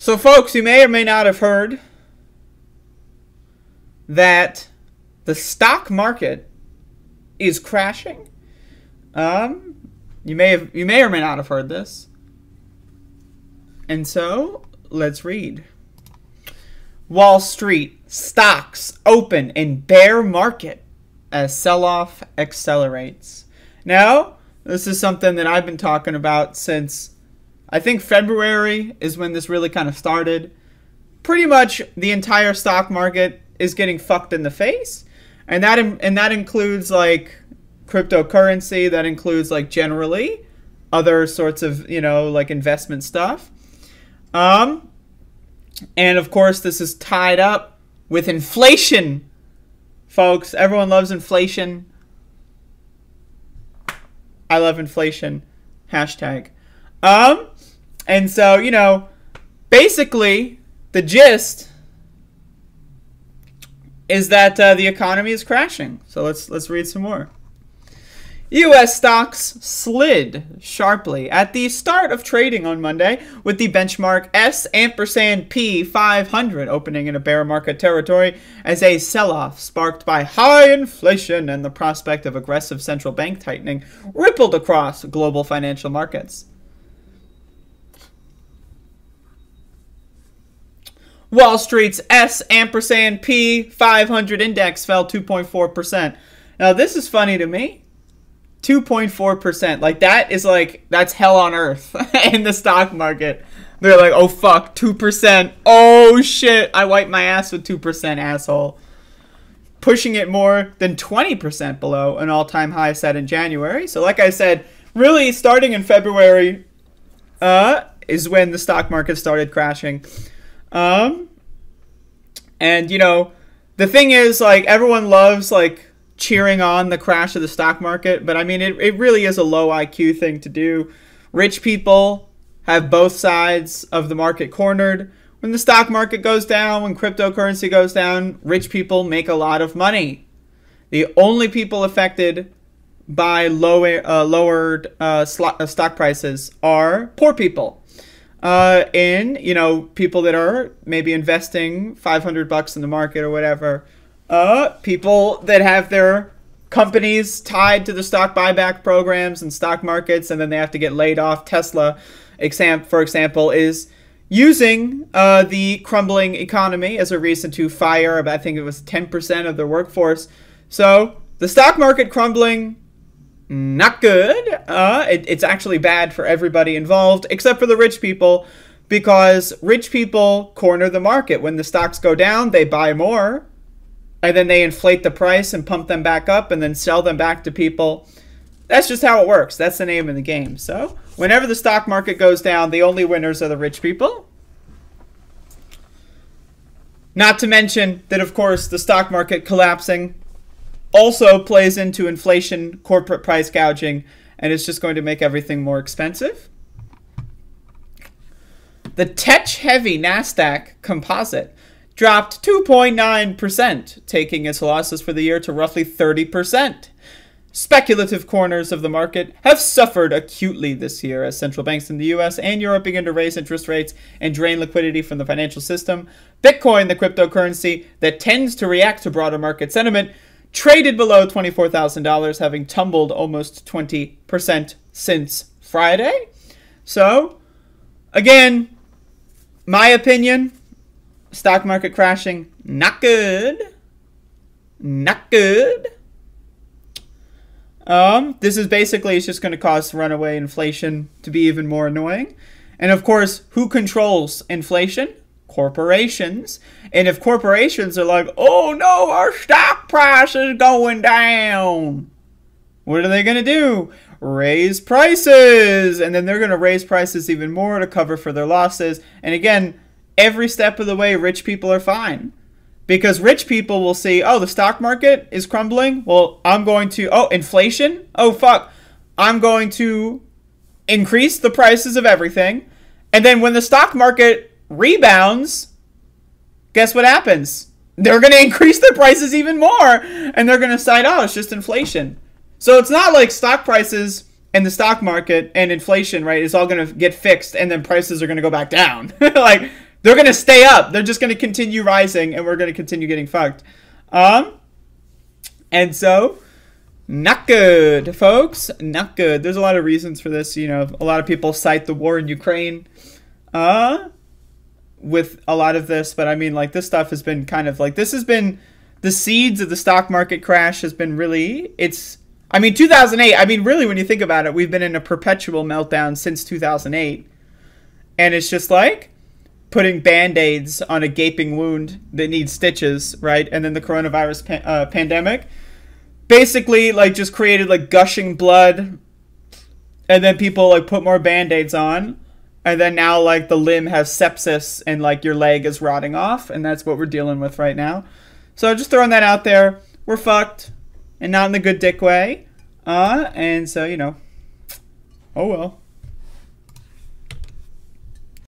So, folks, you may or may not have heard that the stock market is crashing. You may or may not have heard this. And so, let's read. Wall Street stocks open in bear market as sell-off accelerates. Now, this is something that I've been talking about since I think February is when this really kind of started. Pretty much the entire stock market is getting fucked in the face. And that includes like cryptocurrency, that includes like generally other sorts of, like investment stuff. And of course this is tied up with inflation. Folks, everyone loves inflation. I love inflation. Hashtag. And so, basically the gist is that the economy is crashing. So let's read some more. U.S. stocks slid sharply at the start of trading on Monday, with the benchmark S&P 500 opening in a bear market territory as a sell-off sparked by high inflation and the prospect of aggressive central bank tightening rippled across global financial markets. Wall Street's S&P 500 index fell 2.4%. Now, this is funny to me. 2.4%. Like, that's hell on earth in the stock market. They're like, oh, fuck, 2%. Oh, shit. I wiped my ass with 2%, asshole. Pushing it more than 20% below an all-time high set in January. So, like I said, really starting in February is when the stock market started crashing. And, the thing is, like, everyone loves, like, cheering on the crash of the stock market. But, I mean, it really is a low IQ thing to do. Rich people have both sides of the market cornered. When the stock market goes down, when cryptocurrency goes down, rich people make a lot of money. The only people affected by lowered stock prices are poor people. People that are maybe investing $500 in the market or whatever. People that have their companies tied to the stock buyback programs and stock markets, and then they have to get laid off. Tesla, for example, is using the crumbling economy as a reason to fire, I think it was 10% of their workforce. So the stock market crumbling, not good. It's actually bad for everybody involved, except for the rich people, because rich people corner the market. When the stocks go down, they buy more, and then they inflate the price and pump them back up and then sell them back to people. That's just how it works. That's the name of the game. So whenever the stock market goes down, the only winners are the rich people. Not to mention that, of course, the stock market collapsing also plays into inflation, corporate price gouging, and it's just going to make everything more expensive. The tech-heavy NASDAQ composite dropped 2.9%, taking its losses for the year to roughly 30%. Speculative corners of the market have suffered acutely this year as central banks in the US and Europe begin to raise interest rates and drain liquidity from the financial system. Bitcoin, the cryptocurrency that tends to react to broader market sentiment, traded below $24,000, having tumbled almost 20% since Friday. So, again, my opinion, stock market crashing, not good. Not good. This is basically, it's just going to cause runaway inflation to be even more annoying. And of course, who controls inflation? Corporations. And if corporations are like, oh no, our stock price is going down, what are they going to do? Raise prices. And then they're going to raise prices even more to cover for their losses. And again, every step of the way, rich people are fine. Because rich people will see, oh, the stock market is crumbling. Well, I'm going to, oh, inflation? Oh, fuck. I'm going to increase the prices of everything. And then when the stock market rebounds, guess what happens? They're going to increase their prices even more. And they're going to decide, oh, it's just inflation. So it's not like stock prices and the stock market and inflation, right, is all going to get fixed and then prices are going to go back down. Like, They're going to stay up. They're just going to continue rising, and we're going to continue getting fucked. And so, not good, folks. Not good. There's a lot of reasons for this. You know, a lot of people cite the war in Ukraine with a lot of this. But, I mean, like, this stuff has been kind of, like, this has been, the seeds of the stock market crash has been really, it's, I mean, 2008, I mean, really, when you think about it, we've been in a perpetual meltdown since 2008. And it's just like putting Band-Aids on a gaping wound that needs stitches, right? And then the coronavirus pandemic basically, like, just created, like, gushing blood. And then people, like, put more Band-Aids on. And then now, like, the limb has sepsis and, like, your leg is rotting off. And that's what we're dealing with right now. So just throwing that out there. We're fucked. And not in the good dick way. And so, you know. Oh well.